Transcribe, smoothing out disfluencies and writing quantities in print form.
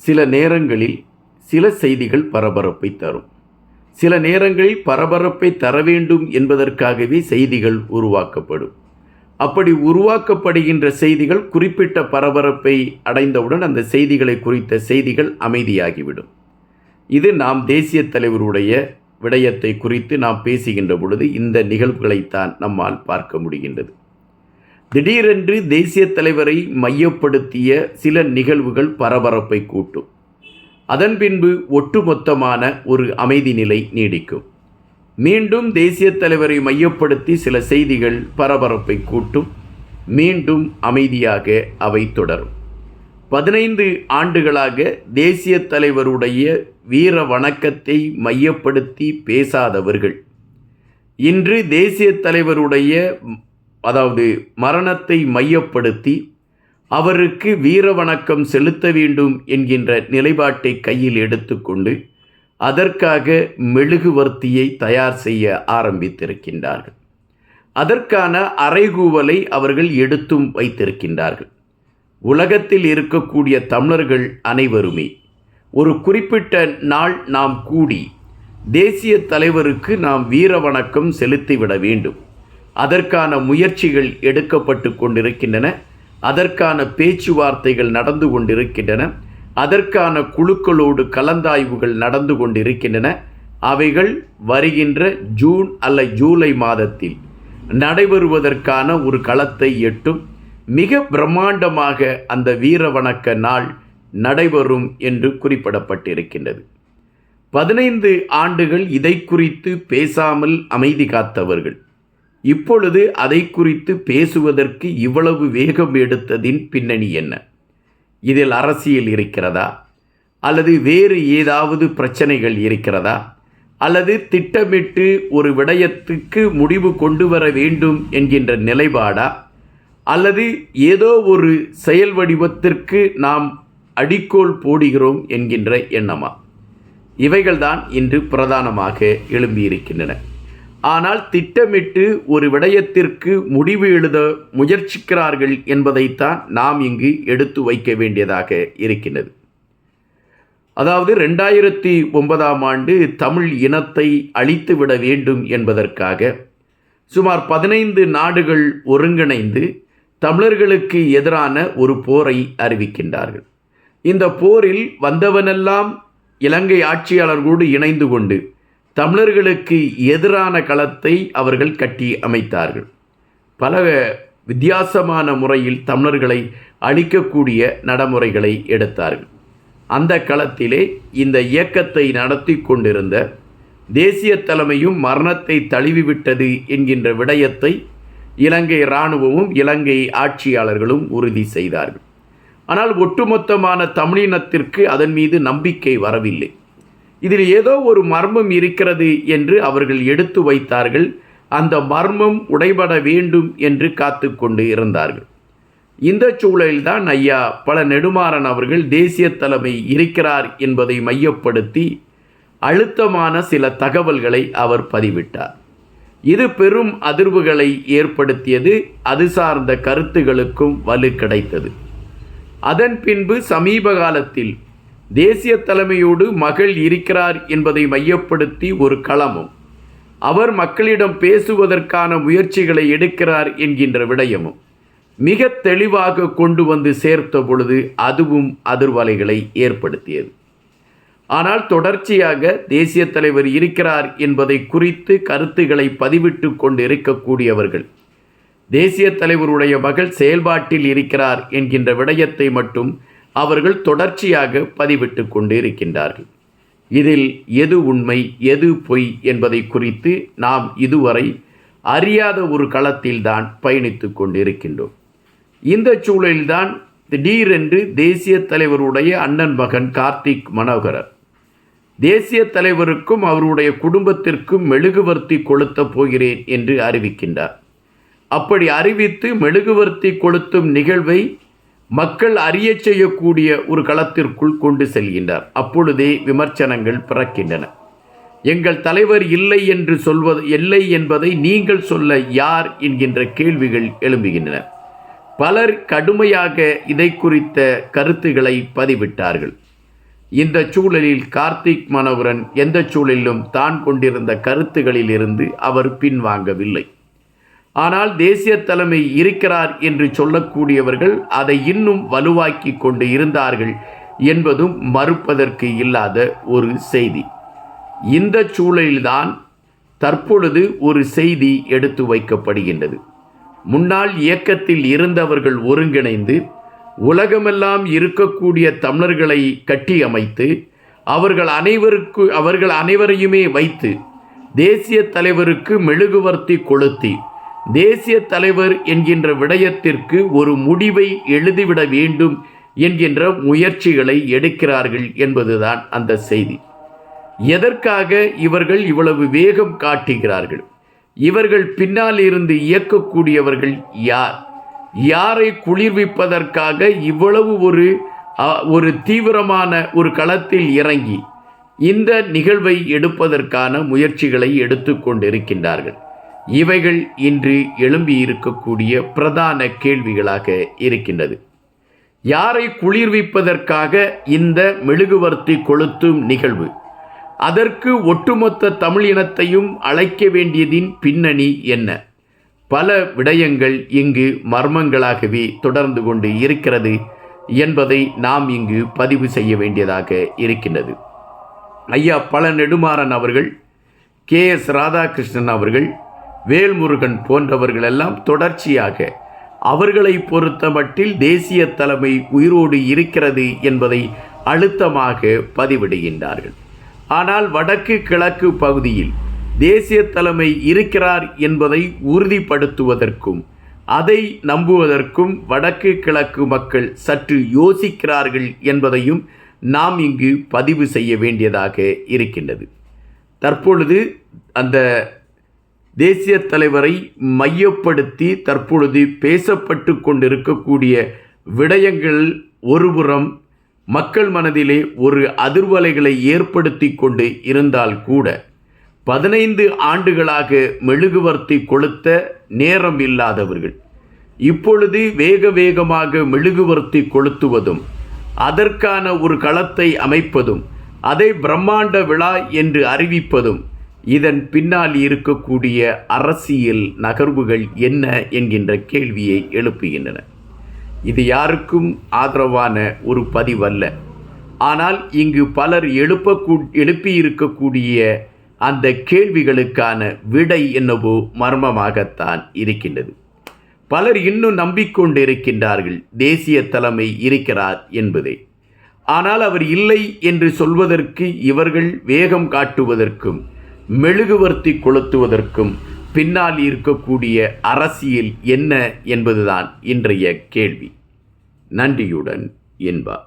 சில நேரங்களில் சில செய்திகள் பரபரப்பை தரும். சில நேரங்களில் பரபரப்பை தர வேண்டும் என்பதற்காகவே செய்திகள் உருவாக்கப்படும். அப்படி உருவாக்கப்படுகின்ற செய்திகள் குறிப்பிட்ட பரபரப்பை அடைந்தவுடன் அந்த செய்திகளை குறித்த செய்திகள் அமைதியாகிவிடும். இது நாம் தேசிய தலைவருடைய விடயத்தை குறித்து நாம் பேசுகின்ற பொழுது இந்த நிகழ்வுகளைத்தான் நம்மால் பார்க்க முடிகின்றது. திடீரென்று தேசிய தலைவரை மையப்படுத்திய சில நிகழ்வுகள் பரபரப்பை கூட்டும். அதன் பின்பு ஒட்டுமொத்தமான ஒரு அமைதி நிலை நீடிக்கும். மீண்டும் தேசிய தலைவரை மையப்படுத்தி சில செய்திகள் பரபரப்பை கூட்டும். மீண்டும் அமைதியாக அவை தொடரும். 15 ஆண்டுகளாக தேசிய தலைவருடைய வீர வணக்கத்தை மையப்படுத்தி பேசாதவர்கள் இன்று தேசிய தலைவருடைய மரணத்தை மையப்படுத்தி அவருக்கு வீர வணக்கம் செலுத்த வேண்டும் என்கின்ற நிலைப்பாட்டை கையில் எடுத்துக்கொண்டு அதற்காக மெழுகுவர்த்தியை தயார் செய்ய ஆரம்பித்திருக்கின்றார்கள். அதற்கான அறைகூவலை அவர்கள் எடுத்தும் வைத்திருக்கின்றார்கள். உலகத்தில் இருக்கக்கூடிய தமிழர்கள் அனைவருமே ஒரு குறிப்பிட்ட நாள் நாம் கூடி தேசிய தலைவருக்கு நாம் வீர வணக்கம் செலுத்திவிட வேண்டும். அதற்கான முயற்சிகள் எடுக்கப்பட்டு கொண்டிருக்கின்றன. அதற்கான பேச்சுவார்த்தைகள் நடந்து கொண்டிருக்கின்றன. அதற்கான குழுக்களோடு கலந்தாய்வுகள் நடந்து கொண்டிருக்கின்றன. அவைகள் வருகின்ற ஜூன் ஜூலை மாதத்தில் நடைபெறுவதற்கான ஒரு களத்தை எட்டும். மிக பிரம்மாண்டமாக அந்த வீர வணக்க நாள் நடைபெறும் என்று குறிப்பிடப்பட்டிருக்கின்றது. 15 ஆண்டுகள் இதை குறித்து பேசாமல் அமைதி காத்தவர்கள் இப்பொழுது அதை குறித்து பேசுவதற்கு இவ்வளவு வேகம் எடுத்ததின் பின்னணி என்ன? இதில் அரசியல் இருக்கிறதா? அல்லது வேறு ஏதாவது பிரச்சனைகள் இருக்கிறதா? அல்லது திட்டமிட்டு ஒரு விடயத்துக்கு முடிவு கொண்டு வர வேண்டும் என்கின்ற நிலைப்பாடா? அல்லது ஏதோ ஒரு செயல் வடிவத்திற்கு நாம் அடிக்கோல் போடுகிறோம் என்கின்ற எண்ணமா? இவைகள்தான் இன்று பிரதானமாக எழும்பியிருக்கின்றன. ஆனால் திட்டமிட்டு ஒரு விடயத்திற்கு முடிவு எழுத முயற்சிக்கிறார்கள் என்பதைத்தான் நாம் இங்கு எடுத்து வைக்க வேண்டியதாக இருக்கின்றது. 2009 ஆண்டு தமிழ் இனத்தை அழித்துவிட வேண்டும் என்பதற்காக சுமார் 15 நாடுகள் ஒருங்கிணைந்து தமிழர்களுக்கு எதிரான ஒரு போரை அறிவிக்கின்றார்கள். இந்த போரில் வந்தவனெல்லாம் இலங்கை ஆட்சியாளர்களோடு இணைந்து கொண்டு தமிழர்களுக்கு எதிரான களத்தை அவர்கள் கட்டி அமைத்தார்கள். பல வித்தியாசமான முறையில் தமிழர்களை அழிக்கக்கூடிய நடைமுறைகளை எடுத்தார்கள். அந்த களத்திலே இந்த இயக்கத்தை நடத்தி கொண்டிருந்த தேசிய தலைமையும் மரணத்தை தழுவிவிட்டது என்கின்ற விடயத்தை இலங்கை இராணுவமும் இலங்கை ஆட்சியாளர்களும் உறுதி செய்தார்கள். ஆனால் ஒட்டுமொத்தமான தமிழினத்திற்கு அதன் மீது நம்பிக்கை வரவில்லை. இதில் ஏதோ ஒரு மர்மம் இருக்கிறது என்று அவர்கள் எடுத்து வைத்தார்கள். அந்த மர்மம் உடைபட வேண்டும் என்று காத்து கொண்டு இருந்தார்கள். இந்த சூழலில்தான் ஐயா பல நெடுமாறன் அவர்கள் தேசிய தலைமை இருக்கிறார் என்பதை மையப்படுத்தி அழுத்தமான சில தகவல்களை அவர் பதிவிட்டார். இது பெரும் அதிர்வுகளை ஏற்படுத்தியது. அது சார்ந்த கருத்துகளுக்கும் வலு கிடைத்தது. அதன் பின்பு சமீப காலத்தில் தேசிய தலைமையோடு மகள் இருக்கிறார் என்பதை மையப்படுத்தி ஒரு களமும் அவர் மக்களிடம் பேசுவதற்கான முயற்சிகளை எடுக்கிறார் என்கின்ற விடயமும் மிக தெளிவாக கொண்டு வந்து சேர்த்த பொழுது அதுவும் அதிர்வலைகளை ஏற்படுத்தியது. ஆனால் தொடர்ச்சியாக தேசிய தலைவர் இருக்கிறார் என்பதை குறித்து கருத்துக்களை பதிவிட்டு கொண்டு இருக்கக்கூடியவர்கள் தேசிய தலைவருடைய மகள் செயல்பாட்டில் இருக்கிறார் என்கின்ற விடயத்தை மட்டும் அவர்கள் தொடர்ச்சியாக பதிவிட்டு கொண்டு இருக்கின்றார்கள். இதில் எது உண்மை எது பொய் என்பதை குறித்து நாம் இதுவரை அறியாத ஒரு களத்தில்தான் பயணித்து கொண்டிருக்கின்றோம். இந்த சூழலில்தான் திடீரென்று தேசிய தலைவருடைய அண்ணன் மகன் கார்த்திக் மனோகரன் தேசிய தலைவருக்கும் அவருடைய குடும்பத்திற்கும் மெழுகுவர்த்தி கொளுத்த போகிறேன் என்று அறிவிக்கின்றார். அப்படி அறிவித்து மெழுகுவர்த்தி கொளுத்தும் நிகழ்வை மக்கள் அறிய செய்யக்கூடிய ஒரு களத்திற்குள் கொண்டு செல்கின்றார். அப்பொழுதே விமர்சனங்கள் பிறக்கின்றன. எங்கள் தலைவர் இல்லை என்று இல்லை என்பதை நீங்கள் சொல்ல யார் என்கின்ற கேள்விகள் எழும்புகின்றன. பலர் கடுமையாக இதை குறித்த கருத்துக்களை பதிவிட்டார்கள். இந்த சூழலில் கார்த்திக் மனோகரன் எந்த சூழலிலும் தான் கொண்டிருந்த கருத்துகளில் இருந்து அவர் பின்வாங்கவில்லை. ஆனால் தேசிய தலைமை இருக்கிறார் என்று சொல்லக்கூடியவர்கள் அதை இன்னும் வலுவாக்கி கொண்டு இருந்தார்கள் என்பதும் மறுப்பதற்கு இல்லாத ஒரு செய்தி. இந்த சூழலில்தான் தற்பொழுது ஒரு செய்தி எடுத்து வைக்கப்படுகின்றது. முன்னாள் இயக்கத்தில் இருந்தவர்கள் ஒருங்கிணைந்து உலகமெல்லாம் இருக்கக்கூடிய தமிழர்களை கட்டியமைத்து அவர்கள் அனைவரையுமே வைத்து தேசிய தலைவருக்கு மெழுகுவர்த்தி கொளுத்தி தேசிய தலைவர் என்கின்ற விடயத்திற்கு ஒரு முடிவை எழுதிவிட வேண்டும் என்கின்ற முயற்சிகளை எடுக்கிறார்கள் என்பதுதான் அந்த செய்தி. எதற்காக இவர்கள் இவ்வளவு வேகம் காட்டுகிறார்கள்? இவர்கள் பின்னால் இருந்து இயக்கக்கூடியவர்கள் யார்? யாரை குளிர்விப்பதற்காக இவ்வளவு ஒரு தீவிரமான ஒரு களத்தில் இறங்கி இந்த நிகழ்வை எடுப்பதற்கான முயற்சிகளை எடுத்துக்கொண்டிருக்கின்றார்கள்? இவைகள் இன்று எழும்பியிருக்கக்கூடிய பிரதான கேள்விகளாக இருக்கின்றது. யாரை குளிர்விப்பதற்காக இந்த மெழுகுவர்த்தி கொளுத்தும் நிகழ்வு? அதற்கு ஒட்டுமொத்த தமிழ் இனத்தையும் அழைக்க வேண்டியதின் பின்னணி என்ன? பல விடயங்கள் இங்கு மர்மங்களாகவே தொடர்ந்து கொண்டு இருக்கிறது என்பதை நாம் இங்கு பதிவு செய்ய வேண்டியதாக இருக்கின்றது. ஐயா பழ நெடுமாறன் அவர்கள், KS ராதாகிருஷ்ணன் அவர்கள், வேல்முருகன் போன்றவர்களெல்லாம் தொடர்ச்சியாக அவர்களை பொறுத்த மட்டில் தேசிய தலைமை உயிரோடு இருக்கிறது என்பதை அழுத்தமாக பதிவிடுகின்றார்கள். ஆனால் வடக்கு கிழக்கு பகுதியில் தேசிய தலைமை இருக்கிறார் என்பதை உறுதிப்படுத்துவதற்கும் அதை நம்புவதற்கும் வடக்கு கிழக்கு மக்கள் சற்று யோசிக்கிறார்கள் என்பதையும் நாம் இங்கு பதிவு செய்ய வேண்டியதாக இருக்கின்றது. தற்பொழுது அந்த தேசிய தலைவரை மையப்படுத்தி தற்பொழுது பேசப்பட்டு கொண்டிருக்கக்கூடிய விடயங்கள் ஒருபுறம் மக்கள் மனதிலே ஒரு அதிர்வலைகளை ஏற்படுத்தி கொண்டு இருந்தால் கூட 15 ஆண்டுகளாக மெழுகுவர்த்தி கொளுத்த நேரம் இல்லாதவர்கள் இப்பொழுது வேகமாக மெழுகுவர்த்தி கொளுத்துவதும் அதற்கான ஒரு களத்தை அமைப்பதும் அதை பிரம்மாண்ட விழா என்று அறிவிப்பதும் இதன் பின்னால் இருக்கக்கூடிய அரசியல் நகர்வுகள் என்ன என்கின்ற கேள்வியை எழுப்புகின்றன. இது யாருக்கும் ஆதரவான ஒரு பதிவல்ல. ஆனால் இங்கு பலர் எழுப்பியிருக்கக்கூடிய அந்த கேள்விகளுக்கான விடை என்னவோ மர்மமாகத்தான் இருக்கின்றது. பலர் இன்னும் நம்பிக்கொண்டிருக்கின்றார்கள் தேசிய தலைமை இருக்கிறார் என்பதை. ஆனால் அவர் இல்லை என்று சொல்வதற்கு இவர்கள் வேகம் காட்டுவதற்கும் மெழுகுவர்த்தி கொளுத்துவதற்கும் பின்னால் இருக்கக்கூடிய அரசியல் என்ன என்பதுதான் இன்றைய கேள்வி. நன்றியுடன் என்பார்.